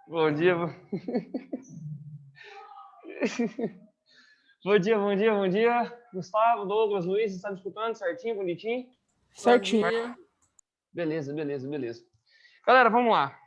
Bom dia. Bom dia, bom dia, bom dia. Gustavo, Douglas, Luiz, está me escutando certinho, bonitinho? Certinho. Beleza, beleza, beleza. Galera, vamos lá.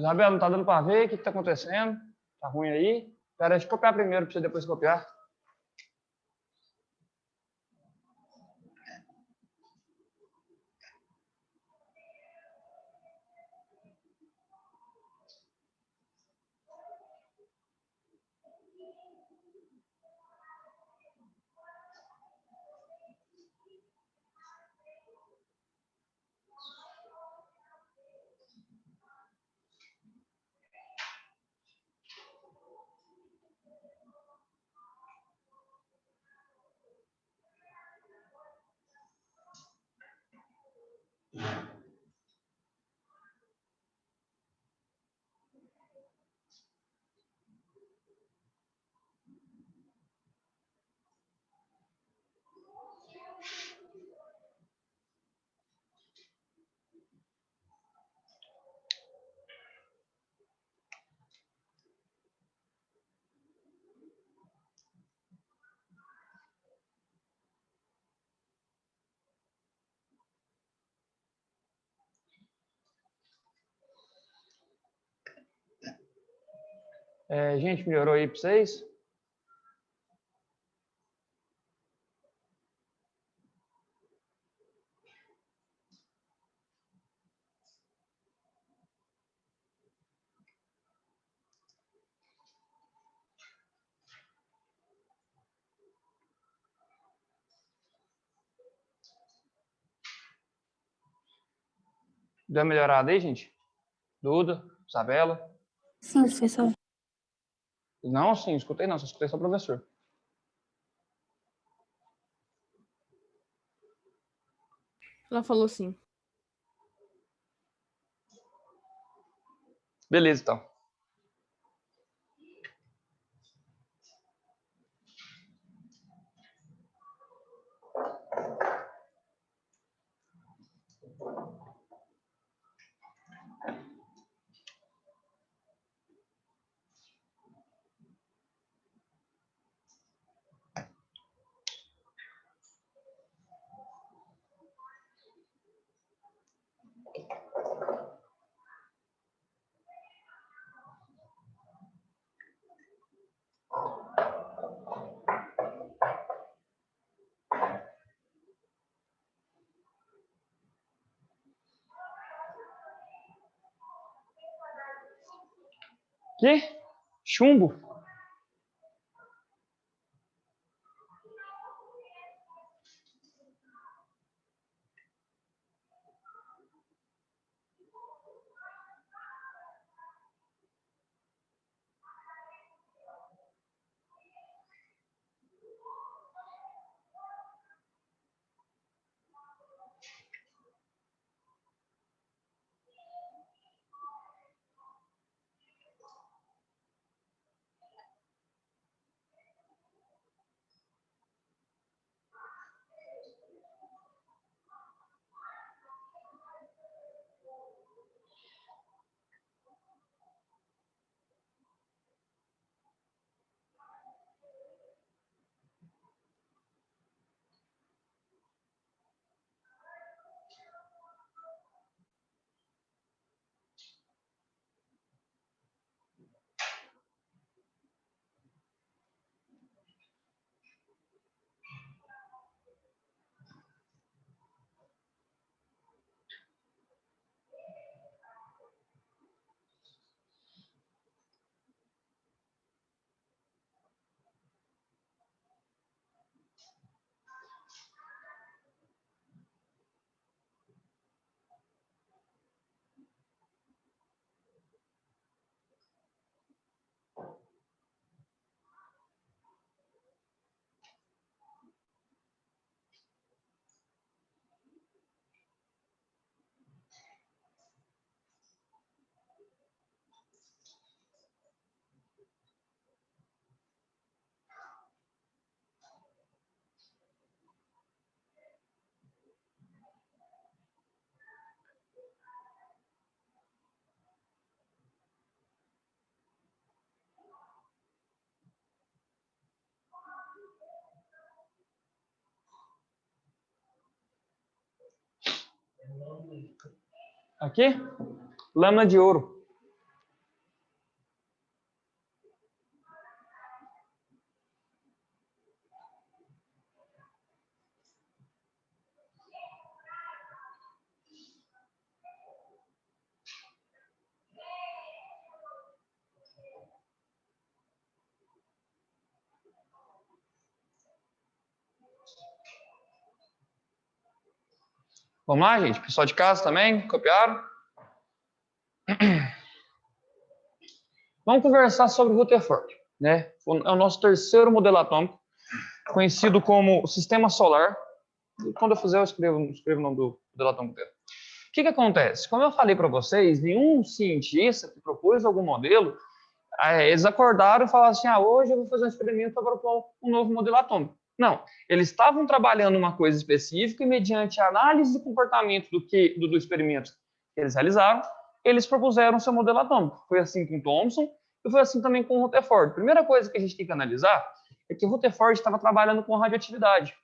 Isabel, não tá dando para ver o que tá acontecendo? Tá ruim aí? Pera, deixa eu copiar primeiro para você depois copiar. Gente, melhorou aí para vocês? Deu uma melhorada aí, gente? Duda, Isabela? Sim, professor. Não, sim, escutei não, só escutei só o professor. Ela falou sim. Beleza, então. Que? Chumbo? Aqui? Lâmina de ouro. Vamos lá, gente? Pessoal de casa também, copiaram? Vamos conversar sobre o Rutherford, né? É o nosso terceiro modelo atômico, conhecido como Sistema Solar. Quando eu fizer, eu escrevo o nome do modelo atômico dele. O que acontece? Como eu falei para vocês, nenhum cientista que propôs algum modelo, eles acordaram e falaram assim, hoje eu vou fazer um experimento para propor um novo modelo atômico. Não, eles estavam trabalhando uma coisa específica e mediante a análise do comportamento do experimento que eles realizaram, eles propuseram seu modelo atômico. Foi assim com Thomson e foi assim também com o Rutherford. A primeira coisa que a gente tem que analisar é que o Rutherford estava trabalhando com radioatividade.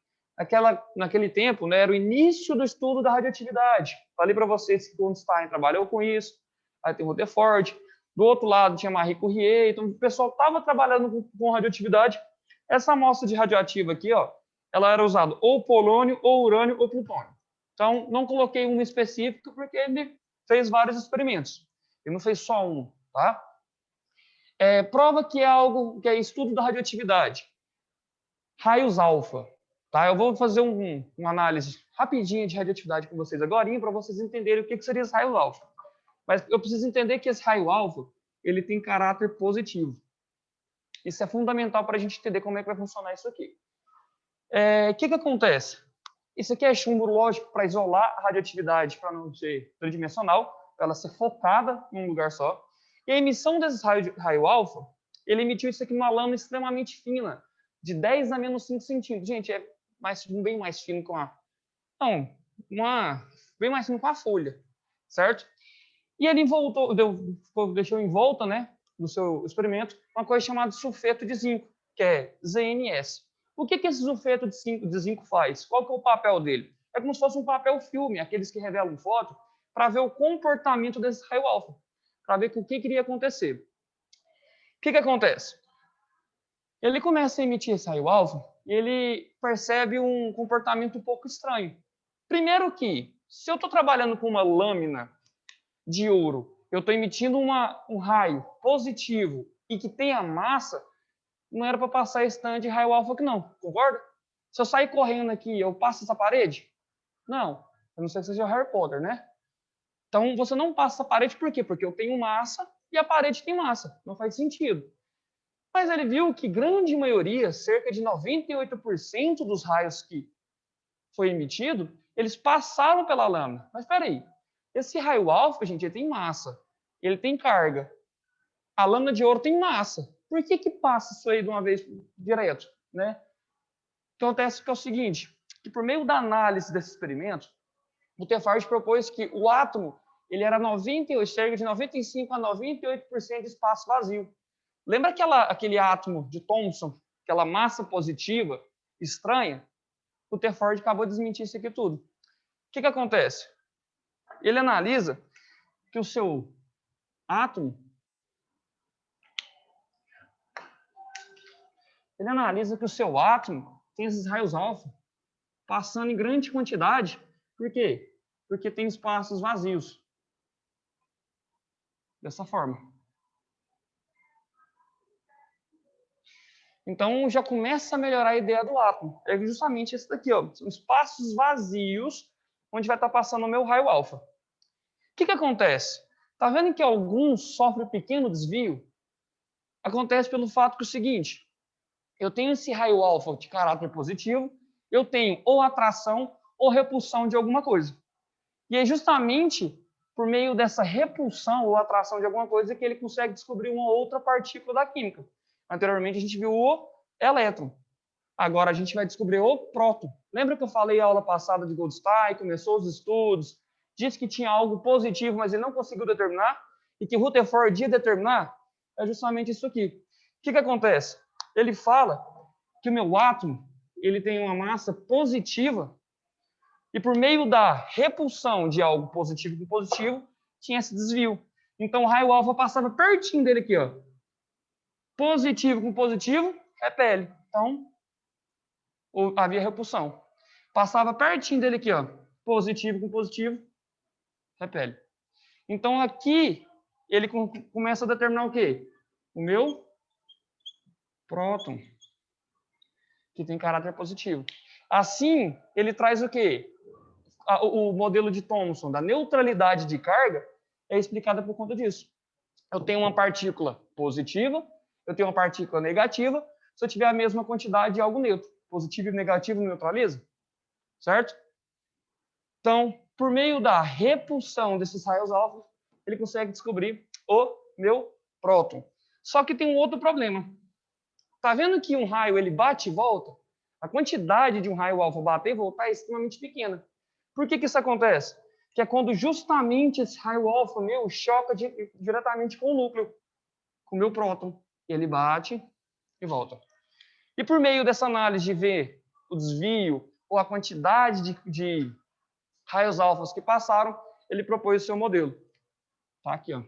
Naquele tempo, né, era o início do estudo da radioatividade. Falei para vocês que o Einstein trabalhou com isso, aí tem o Rutherford. Do outro lado tinha Marie Curie, então o pessoal estava trabalhando com radioatividade. Essa amostra de radioativa aqui, ela era usada ou polônio, ou urânio, ou plutônio. Então, não coloquei um específico porque ele fez vários experimentos. Ele não fez só um, tá? Prova que é algo que é estudo da radioatividade. Raios alfa. Tá? Eu vou fazer uma análise rapidinha de radioatividade com vocês agora, para vocês entenderem o que seria esse raio alfa. Mas eu preciso entender que esse raio alfa ele tem caráter positivo. Isso é fundamental para a gente entender como é que vai funcionar isso aqui. O que acontece? Isso aqui é chumbo, lógico, para isolar a radioatividade, para não ser tridimensional, para ela ser focada em um lugar só. E a emissão desses raio alfa, ele emitiu isso aqui numa lâmina extremamente fina, de 10 a menos 5 centímetros. Gente, é bem mais fino com a... Não, bem mais fino com a folha, certo? E ele deixou em volta, né, do seu experimento, uma coisa chamada sulfeto de zinco, que é ZNS. O que esse sulfeto de zinco faz? Qual que é o papel dele? É como se fosse um papel filme, aqueles que revelam foto, para ver o comportamento desse raio alfa, para ver o que iria acontecer. O que acontece? Ele começa a emitir esse raio alfa e ele percebe um comportamento um pouco estranho. Primeiro que, se eu estou trabalhando com uma lâmina de ouro eu estou emitindo um raio positivo e que tem a massa, não era para passar esse tanto de raio alfa aqui não, concorda? Se eu sair correndo aqui, eu passo essa parede? Não, a não ser que seja o Harry Potter, né? Então, você não passa essa parede por quê? Porque eu tenho massa e a parede tem massa. Não faz sentido. Mas ele viu que grande maioria, cerca de 98% dos raios que foi emitido, eles passaram pela lâmina. Mas espera aí, esse raio alfa, gente, ele tem massa, ele tem carga. A lâmina de ouro tem massa. Por que que passa isso aí de uma vez direto, né? Acontece que é o seguinte, que por meio da análise desse experimento, o Rutherford propôs que o átomo ele era 98, cerca de 95 a 98% de espaço vazio. Lembra aquele átomo de Thomson, aquela massa positiva estranha? O Rutherford acabou de desmentir isso aqui tudo. O que que acontece? Ele analisa que o seu átomo, tem esses raios alfa passando em grande quantidade. Por quê? Porque tem espaços vazios. Dessa forma. Então, já começa a melhorar a ideia do átomo. É justamente esse daqui, ó. São espaços vazios onde vai estar passando o meu raio alfa. O que que acontece? Tá vendo que alguns sofrem pequeno desvio? Acontece pelo fato que é o seguinte, eu tenho esse raio alfa de caráter positivo, eu tenho ou atração ou repulsão de alguma coisa. E é justamente por meio dessa repulsão ou atração de alguma coisa que ele consegue descobrir uma outra partícula da química. Anteriormente a gente viu o elétron. Agora a gente vai descobrir o próton. Lembra que eu falei a aula passada de Goldstein, começou os estudos, disse que tinha algo positivo, mas ele não conseguiu determinar, e que Rutherford ia determinar? É justamente isso aqui. O que que acontece? Ele fala que o meu átomo ele tem uma massa positiva e por meio da repulsão de algo positivo com positivo, tinha esse desvio. Então o raio alfa passava pertinho dele aqui, ó. Positivo com positivo, repele. Então, havia repulsão. Passava pertinho dele aqui, ó. Positivo com positivo, repele. Então aqui ele começa a determinar o quê? O meu próton, que tem caráter positivo. Assim, ele traz o quê? O modelo de Thomson da neutralidade de carga é explicada por conta disso. Eu tenho uma partícula positiva, eu tenho uma partícula negativa, se eu tiver a mesma quantidade de algo neutro. Positivo e negativo neutraliza, certo? Então, por meio da repulsão desses raios alfa, ele consegue descobrir o meu próton. Só que tem um outro problema. Tá vendo que um raio ele bate e volta? A quantidade de um raio alfa bater e voltar é extremamente pequena. Por que que isso acontece? Que é quando justamente esse raio alfa meu choca diretamente com o núcleo, com o meu próton. Ele bate e volta. E por meio dessa análise de ver o desvio ou a quantidade de raios alfas que passaram, ele propôs o seu modelo. Tá aqui, ó.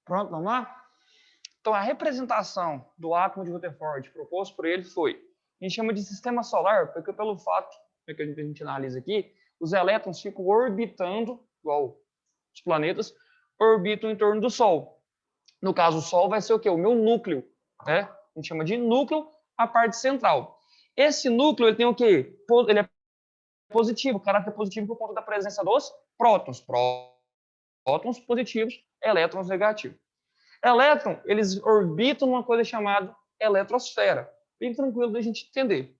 Pronto, vamos lá? Então, a representação do átomo de Rutherford proposto por ele foi, a gente chama de sistema solar, porque pelo fato que a gente analisa aqui, os elétrons ficam orbitando, igual os planetas, orbitam em torno do Sol. No caso, o Sol vai ser o quê? O meu núcleo, né? A gente chama de núcleo a parte central. Esse núcleo, ele tem o quê? Ele é positivo, caráter positivo por conta da presença dos prótons. Prótons positivos, elétrons negativos. Elétron, eles orbitam numa coisa chamada eletrosfera. Bem tranquilo da gente entender.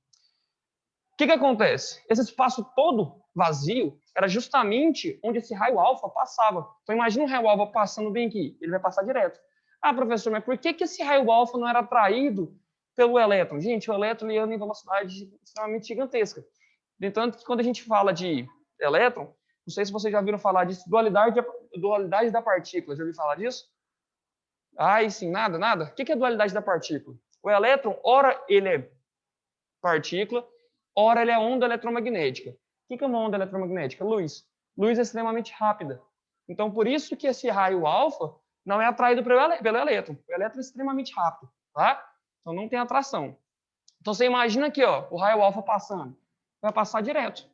O que acontece? Esse espaço todo vazio era justamente onde esse raio alfa passava. Então, imagina um raio alfa passando bem aqui. Ele vai passar direto. Ah, professor, mas por que esse raio alfa não era atraído pelo elétron? Gente, o elétron anda em velocidade extremamente gigantesca. No entanto, quando a gente fala de elétron, não sei se vocês já viram falar disso, dualidade da partícula. Já ouviu falar disso? Ai, sim, nada, nada. O que é a dualidade da partícula? O elétron, ora ele é partícula, ora ele é onda eletromagnética. O que é uma onda eletromagnética? Luz. Luz é extremamente rápida. Então, por isso que esse raio alfa não é atraído pelo elétron. O elétron é extremamente rápido, tá? Então, não tem atração. Então, você imagina aqui, ó, o raio alfa passando. Vai passar direto.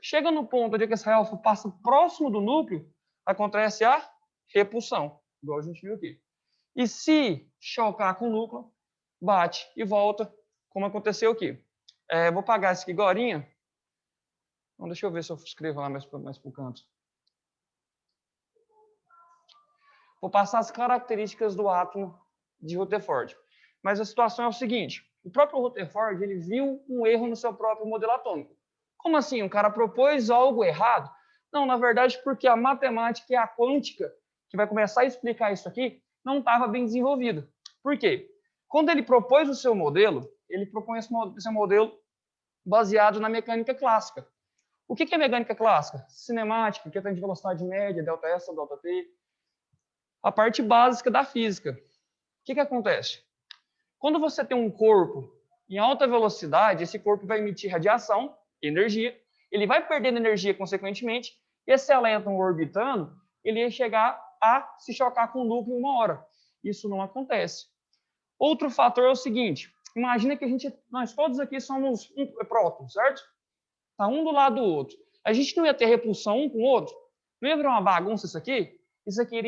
Chega no ponto onde esse raio alfa passa próximo do núcleo, acontece a repulsão, igual a gente viu aqui. E se chocar com o núcleo, bate e volta, como aconteceu aqui. Vou pagar isso aqui agorinha. Então, deixa eu ver se eu escrevo lá mais para o canto. Vou passar as características do átomo de Rutherford. Mas a situação é o seguinte. O próprio Rutherford ele viu um erro no seu próprio modelo atômico. Como assim? O cara propôs algo errado? Não, na verdade, porque a matemática e a quântica, que vai começar a explicar isso aqui, não estava bem desenvolvida. Por quê? Quando ele propôs o seu modelo, ele propõe esse modelo baseado na mecânica clássica. O que é mecânica clássica? Cinemática, que tem de velocidade média, delta S, delta T. A parte básica da física. O que acontece? Quando você tem um corpo em alta velocidade, esse corpo vai emitir radiação, energia, ele vai perdendo energia consequentemente, e esse elétron orbitando, ele ia chegar a se chocar com o núcleo em uma hora. Isso não acontece. Outro fator é o seguinte, imagina que nós todos aqui somos prótons, certo? Tá um do lado do outro. A gente não ia ter repulsão um com o outro? Não ia virar uma bagunça isso aqui? Isso aqui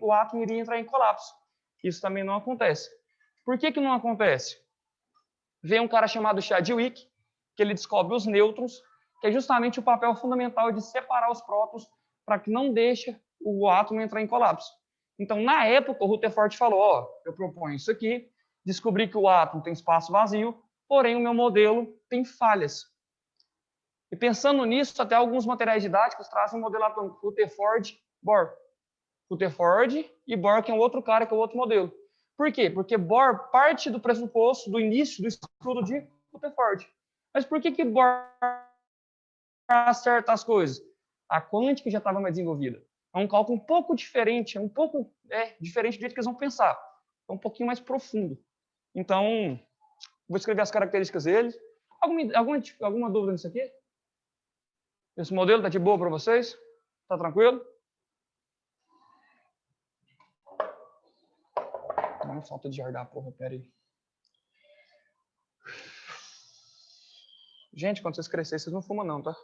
o átomo iria entrar em colapso. Isso também não acontece. Por que não acontece? Vem um cara chamado Chadwick, que ele descobre os nêutrons, que é justamente o papel fundamental de separar os prótons para que não deixe o átomo entrar em colapso. Então, na época, o Rutherford falou, ó, eu proponho isso aqui, descobri que o átomo tem espaço vazio, porém o meu modelo tem falhas. E pensando nisso, até alguns materiais didáticos trazem um modelo atômico, Rutherford-Bohr. Rutherford e Bohr, que é um outro cara, que é outro modelo. Por quê? Porque Bohr parte do pressuposto do início do estudo de Rutherford. Mas por que Bohr acerta as coisas? A quântica já estava mais desenvolvida. É um cálculo um pouco diferente, é um pouco diferente do jeito que eles vão pensar. É um pouquinho mais profundo. Então, vou escrever as características deles. Alguma dúvida nisso aqui? Esse modelo está de boa para vocês? Está tranquilo? Não, falta de ar da porra, peraí. Gente, quando vocês crescerem, vocês não fumam não, tá?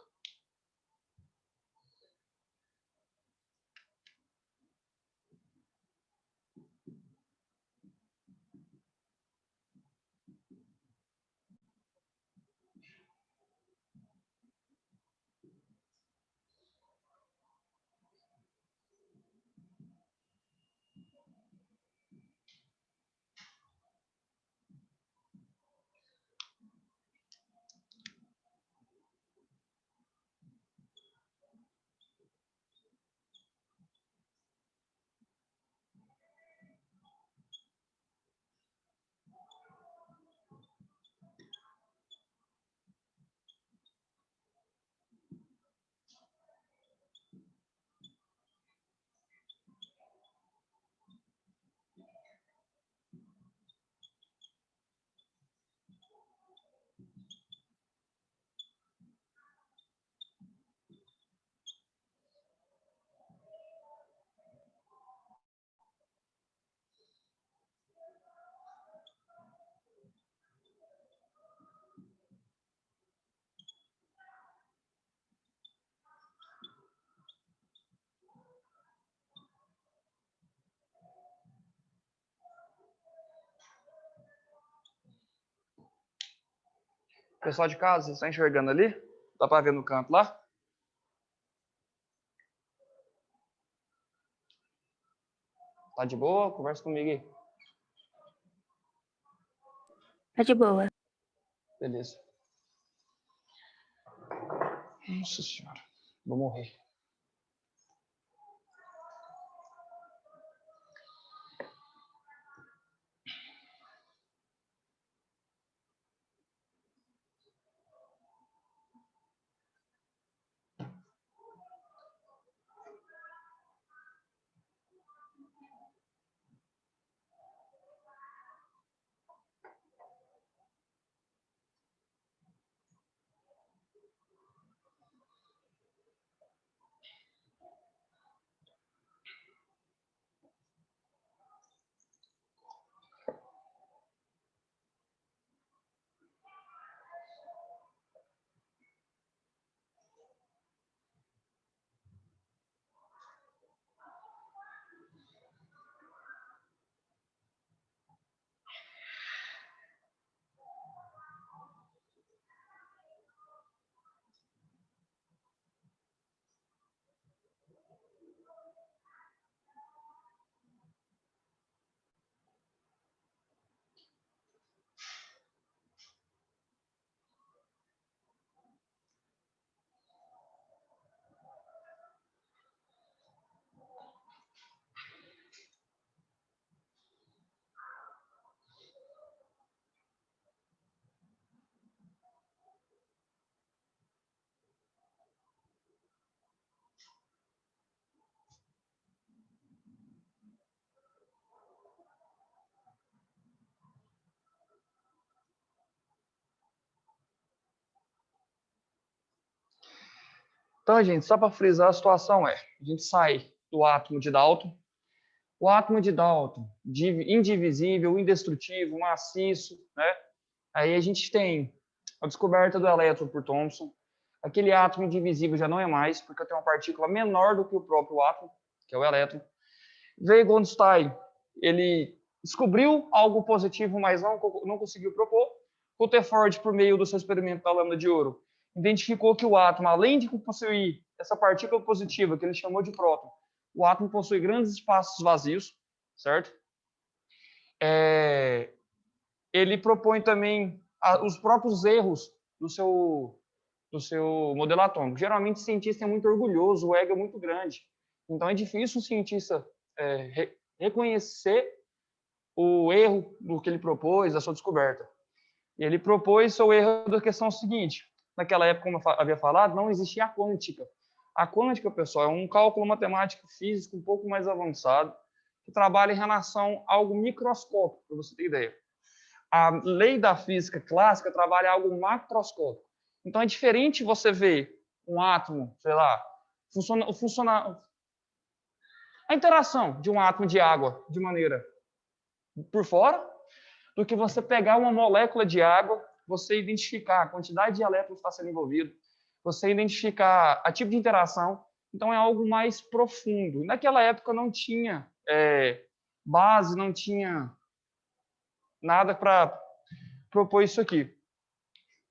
Pessoal de casa, vocês estão enxergando ali? Dá para ver no canto lá? Tá de boa? Conversa comigo aí. Tá de boa. Beleza. Nossa senhora, vou morrer. Então, gente, só para frisar, a situação é: a gente sai do átomo de Dalton. O átomo de Dalton, indivisível, indestrutível, maciço, né? Aí a gente tem a descoberta do elétron por Thomson. Aquele átomo indivisível já não é mais, porque tem uma partícula menor do que o próprio átomo, que é o elétron. Veio Goldstein, ele descobriu algo positivo, mas não conseguiu propor. Rutherford, por meio do seu experimento da lâmina de ouro, identificou que o átomo, além de possuir essa partícula positiva, que ele chamou de próton, o átomo possui grandes espaços vazios, certo? Ele propõe também os próprios erros do seu modelo atômico. Geralmente, o cientista é muito orgulhoso, o ego é muito grande. Então, é difícil o cientista reconhecer o erro do que ele propôs, da sua descoberta. E ele propôs o erro da questão seguinte: naquela época, como eu havia falado, não existia a quântica. A quântica, pessoal, é um cálculo matemático físico um pouco mais avançado, que trabalha em relação a algo microscópico, para você ter ideia. A lei da física clássica trabalha algo macroscópico. Então, é diferente você ver um átomo, sei lá, a interação de um átomo de água de maneira por fora, do que você pegar uma molécula de água, você identificar a quantidade de elétrons que está sendo envolvido, você identificar a tipo de interação. Então, é algo mais profundo. Naquela época não tinha base, não tinha nada para propor isso aqui.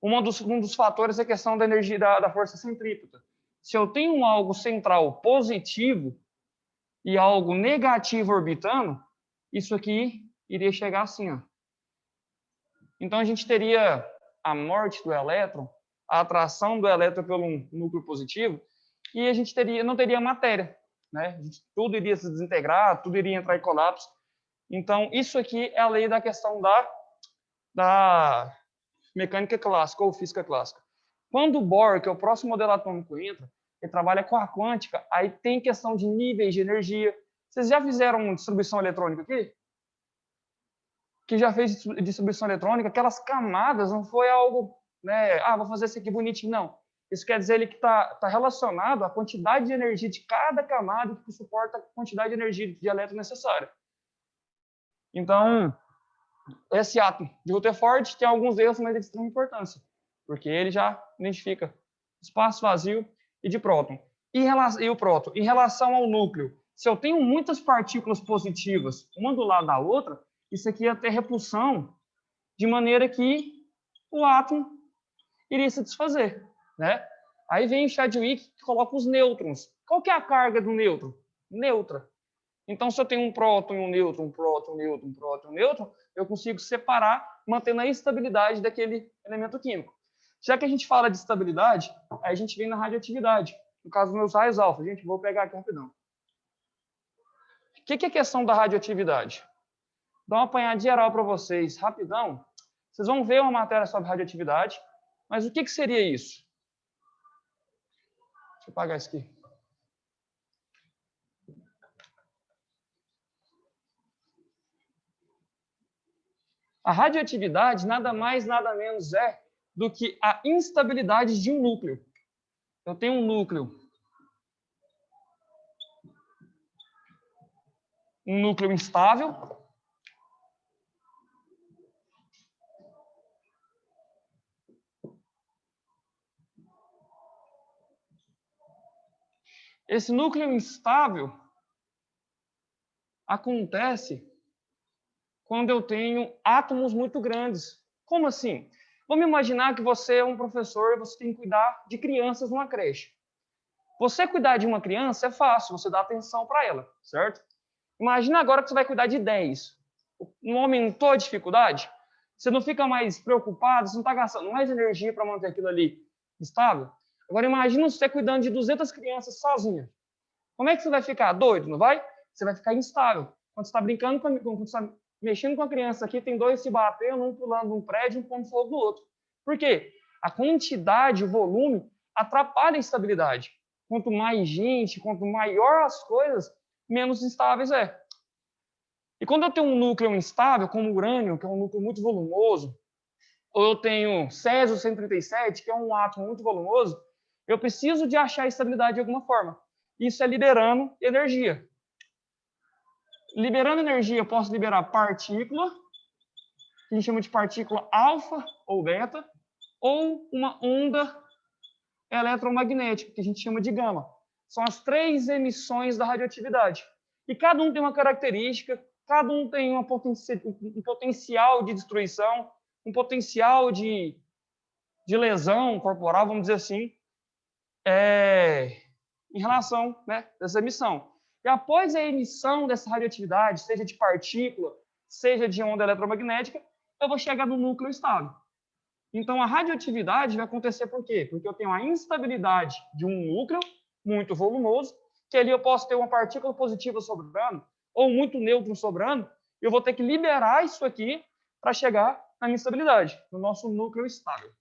Um dos fatores é a questão da energia da força centrípeta. Se eu tenho algo central positivo e algo negativo orbitando, isso aqui iria chegar assim, ó. Então, a gente teria a morte do elétron, a atração do elétron pelo núcleo positivo, e a gente não teria matéria, né? Tudo iria se desintegrar, tudo iria entrar em colapso. Então, isso aqui é a lei da questão da mecânica clássica ou física clássica. Quando o Bohr, que é o próximo modelo atômico, entra, ele trabalha com a quântica, aí tem questão de níveis de energia. Vocês já fizeram distribuição eletrônica aqui? Que já fez distribuição eletrônica, aquelas camadas não foi algo, né? Ah, vou fazer isso aqui bonitinho, não. Isso quer dizer que está relacionado à quantidade de energia de cada camada que suporta a quantidade de energia de elétron necessária. Então, esse átomo de Rutherford tem alguns erros, mas de extrema importância, porque ele já identifica espaço vazio e de próton. E o próton, em relação ao núcleo, se eu tenho muitas partículas positivas, uma do lado da outra, isso aqui ia ter repulsão, de maneira que o átomo iria se desfazer, né? Aí vem o Chadwick que coloca os nêutrons. Qual que é a carga do nêutron? Neutra. Então, se eu tenho um próton e um nêutron, um próton, um nêutron, um próton, um nêutron, eu consigo separar, mantendo a estabilidade daquele elemento químico. Já que a gente fala de estabilidade, aí a gente vem na radioatividade. No caso dos meus raios alfa. Gente, vou pegar aqui rapidão. O que é a questão da radioatividade? Dá uma apanhada geral para vocês, rapidão. Vocês vão ver uma matéria sobre radioatividade, mas o que seria isso? Deixa eu apagar isso aqui. A radioatividade nada mais, nada menos é do que a instabilidade de um núcleo. Eu tenho um núcleo instável. Esse núcleo instável acontece quando eu tenho átomos muito grandes. Como assim? Vamos imaginar que você é um professor e você tem que cuidar de crianças numa creche. Você cuidar de uma criança é fácil, você dá atenção para ela, certo? Imagina agora que você vai cuidar de 10. Não aumentou a dificuldade? Você não fica mais preocupado, você não está gastando mais energia para manter aquilo ali estável? Agora imagina você cuidando de 200 crianças sozinha. Como é que você vai ficar? Doido, não vai? Você vai ficar instável. Quando você está brincando, quando você está mexendo com a criança aqui, tem dois se batendo, um pulando num prédio, um pondo fogo no outro. Por quê? A quantidade, o volume, atrapalha a estabilidade. Quanto mais gente, quanto maior as coisas, menos instáveis é. E quando eu tenho um núcleo instável, como o urânio, que é um núcleo muito volumoso, ou eu tenho Césio-137, que é um átomo muito volumoso, eu preciso de achar estabilidade de alguma forma. Isso é liberando energia. Liberando energia, eu posso liberar partícula, que a gente chama de partícula alfa ou beta, ou uma onda eletromagnética, que a gente chama de gama. São as 3 emissões da radioatividade. E cada um tem uma característica, cada um tem um potencial de destruição, um potencial de lesão corporal, vamos dizer assim, em relação, né, dessa emissão. E após a emissão dessa radioatividade, seja de partícula, seja de onda eletromagnética, eu vou chegar no núcleo estável. Então, a radioatividade vai acontecer por quê? Porque eu tenho a instabilidade de um núcleo muito volumoso, que ali eu posso ter uma partícula positiva sobrando, ou muito nêutron sobrando, e eu vou ter que liberar isso aqui para chegar na minha estabilidade, no nosso núcleo estável.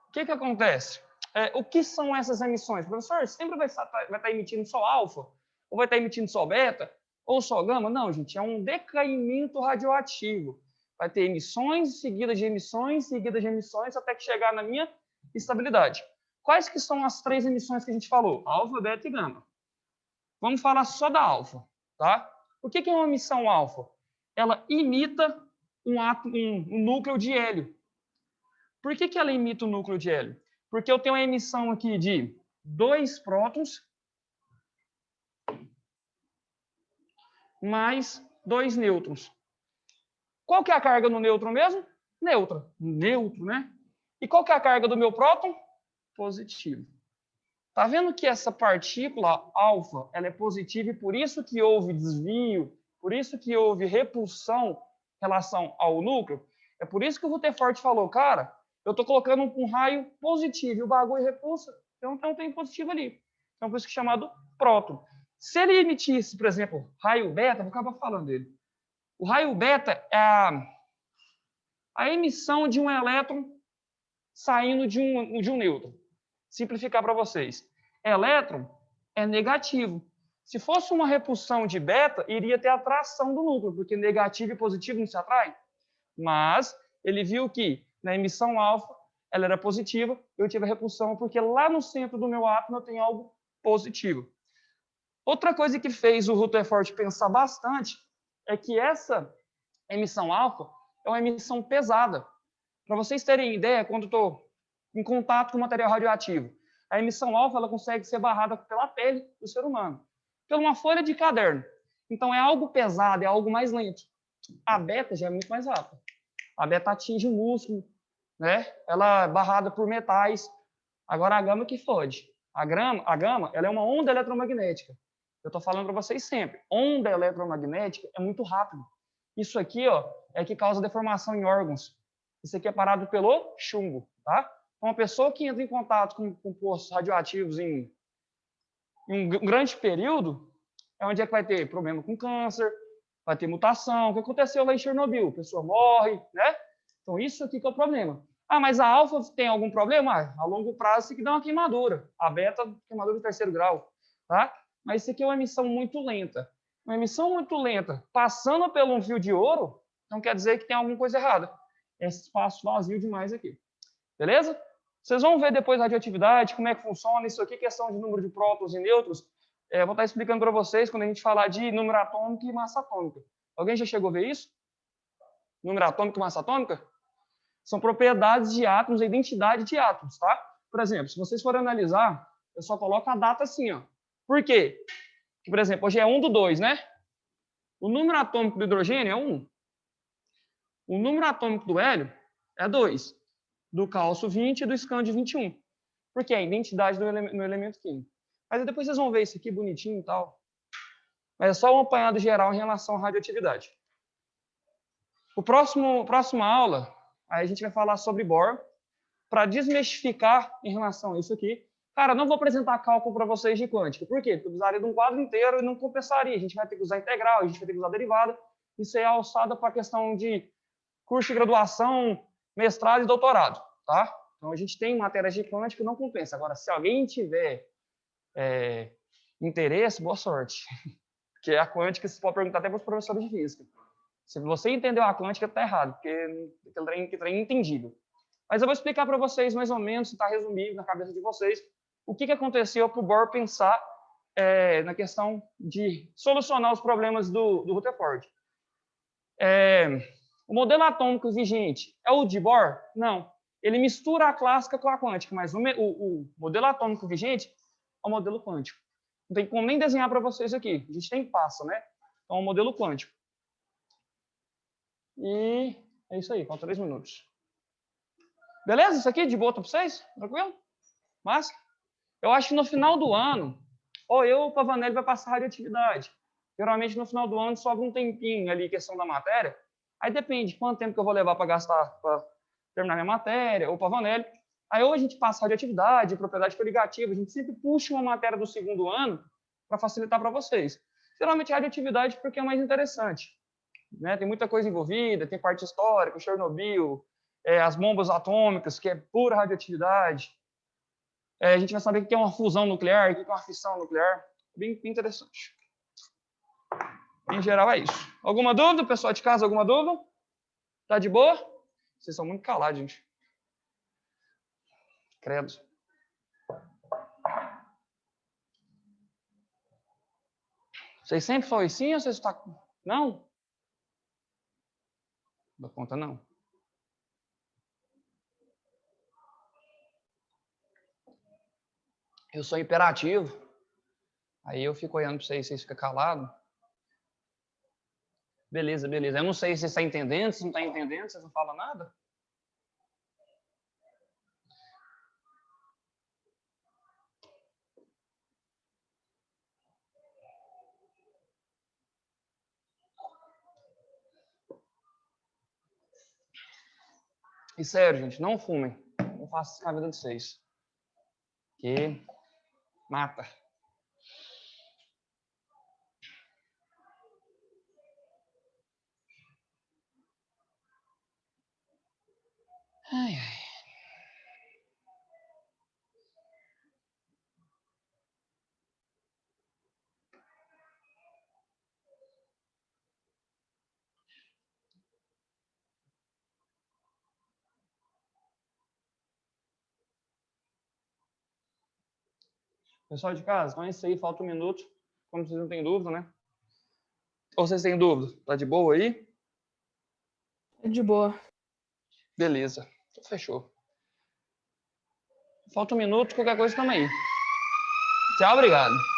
O que acontece? O que são essas emissões? Professor, sempre vai estar emitindo só alfa? Ou vai estar emitindo só beta? Ou só gama? Não, gente, é um decaimento radioativo. Vai ter emissões, seguidas de emissões, até que chegar na minha estabilidade. Quais que são as 3 emissões que a gente falou? Alfa, beta e gama. Vamos falar só da alfa, tá? O que é uma emissão alfa? Ela imita um núcleo de hélio. Por que ela imita o núcleo de hélio? Porque eu tenho uma emissão aqui de 2 prótons mais 2 nêutrons. Qual que é a carga do nêutron mesmo? Neutra. Neutro, né? E qual que é a carga do meu próton? Positivo. Tá vendo que essa partícula alfa, ela é positiva e por isso que houve desvio, por isso que houve repulsão em relação ao núcleo? É por isso que o Rutherford falou, cara, eu estou colocando um raio positivo e o bagulho repulsa, então tem positivo ali. Então, por isso que é chamado próton. Se ele emitisse, por exemplo, raio beta, vou acabar falando dele. O raio beta é a emissão de um elétron saindo de um nêutron. Simplificar para vocês. Elétron é negativo. Se fosse uma repulsão de beta, iria ter atração do núcleo, porque negativo e positivo não se atraem. Mas ele viu que na emissão alfa, ela era positiva, eu tive a repulsão porque lá no centro do meu átomo eu tenho algo positivo. Outra coisa que fez o Rutherford pensar bastante é que essa emissão alfa é uma emissão pesada. Para vocês terem ideia, quando estou em contato com material radioativo, a emissão alfa ela consegue ser barrada pela pele do ser humano, pela uma folha de caderno. Então, é algo pesado, é algo mais lento. A beta já é muito mais rápida. A beta atinge o músculo, né? Ela é barrada por metais. Agora, a gama que fode. A gama, ela é uma onda eletromagnética. Eu estou falando para vocês sempre. Onda eletromagnética é muito rápido. Isso aqui, ó, é que causa deformação em órgãos. Isso aqui é parado pelo chumbo, tá? Então, uma pessoa que entra em contato com compostos radioativos em um grande período, é onde é que vai ter problema com câncer, vai ter mutação. O que aconteceu lá em Chernobyl? A pessoa morre, né? Então, isso aqui que é o problema. Ah, mas a alfa tem algum problema? Ah, a longo prazo, isso aqui dá uma queimadura. A beta, queimadura de 3º grau, tá? Mas isso aqui é uma emissão muito lenta. Uma emissão muito lenta, passando pelo um fio de ouro, não quer dizer que tem alguma coisa errada. É esse espaço vazio demais aqui. Beleza? Vocês vão ver depois a radioatividade, como é que funciona isso aqui, questão de número de prótons e nêutrons. Vou estar explicando para vocês quando a gente falar de número atômico e massa atômica. Alguém já chegou a ver isso? Número atômico e massa atômica? São propriedades de átomos, a identidade de átomos, tá? Por exemplo, se vocês forem analisar, eu só coloco a data assim, ó. Por quê? Porque, por exemplo, hoje é 1/2, né? O número atômico do hidrogênio é 1. O número atômico do hélio é 2. Do cálcio 20 e do escândio 21. Porque é a identidade do elemento químico. Mas depois vocês vão ver isso aqui bonitinho e tal. Mas é só um apanhado geral em relação à radioatividade. Próxima aula, aí a gente vai falar sobre Bohr, para desmistificar em relação a isso aqui. Cara, não vou apresentar cálculo para vocês de quântica. Por quê? Porque eu precisaria de um quadro inteiro e não compensaria. A gente vai ter que usar integral, a gente vai ter que usar derivada. Isso é alçada para a questão de curso de graduação, mestrado e doutorado, tá? Então, a gente tem matérias de quântica que não compensa. Agora, se alguém tiver interesse, boa sorte. Porque a quântica, você pode perguntar até para os professores de física. Se você entendeu a quântica, está errado, porque aquele trem é intangível. Mas eu vou explicar para vocês, mais ou menos, se está resumido na cabeça de vocês, o que aconteceu para o Bohr pensar na questão de solucionar os problemas do Rutherford. O modelo atômico vigente é o de Bohr? Não. Ele mistura a clássica com a quântica, mas o modelo atômico vigente é o modelo quântico. Não tem como nem desenhar para vocês aqui. A gente tem passo, né? Então, é o modelo quântico. E é isso aí, faltam 3 minutos. Beleza? Isso aqui de boa para vocês? Tranquilo? Mas eu acho que no final do ano, ou eu ou o Pavanelli vai passar radioatividade. Geralmente no final do ano sobra um tempinho ali, questão da matéria. Aí depende quanto tempo que eu vou levar para gastar para terminar minha matéria, ou Pavanelli. Aí ou a gente passa radioatividade, propriedade coligativa, a gente sempre puxa uma matéria do 2º ano para facilitar para vocês. Geralmente radioatividade porque é mais interessante. Né? Tem muita coisa envolvida, tem parte histórica, Chernobyl, as bombas atômicas, que é pura radioatividade. A gente vai saber o que é uma fusão nuclear, o que é uma fissão nuclear. Bem interessante. Em geral, é isso. Alguma dúvida, pessoal de casa? Alguma dúvida? Tá de boa? Vocês são muito calados, gente. Credo. Vocês sempre foi assim ou vocês estão... Não? Não dá conta, não. Eu sou hiperativo. Aí eu fico olhando para vocês ficam calados. Beleza, beleza. Eu não sei se você está entendendo, se não está entendendo, vocês não falam nada. E sério, gente, não fumem. Não façam isso na vida de vocês. Que mata. Ai, ai. Pessoal de casa, então é isso aí, falta 1 minuto. Como vocês não têm dúvida, né? Ou vocês têm dúvida? Tá de boa aí? É de boa. Beleza. Então, fechou. Falta 1 minuto, qualquer coisa também. Tchau, obrigado.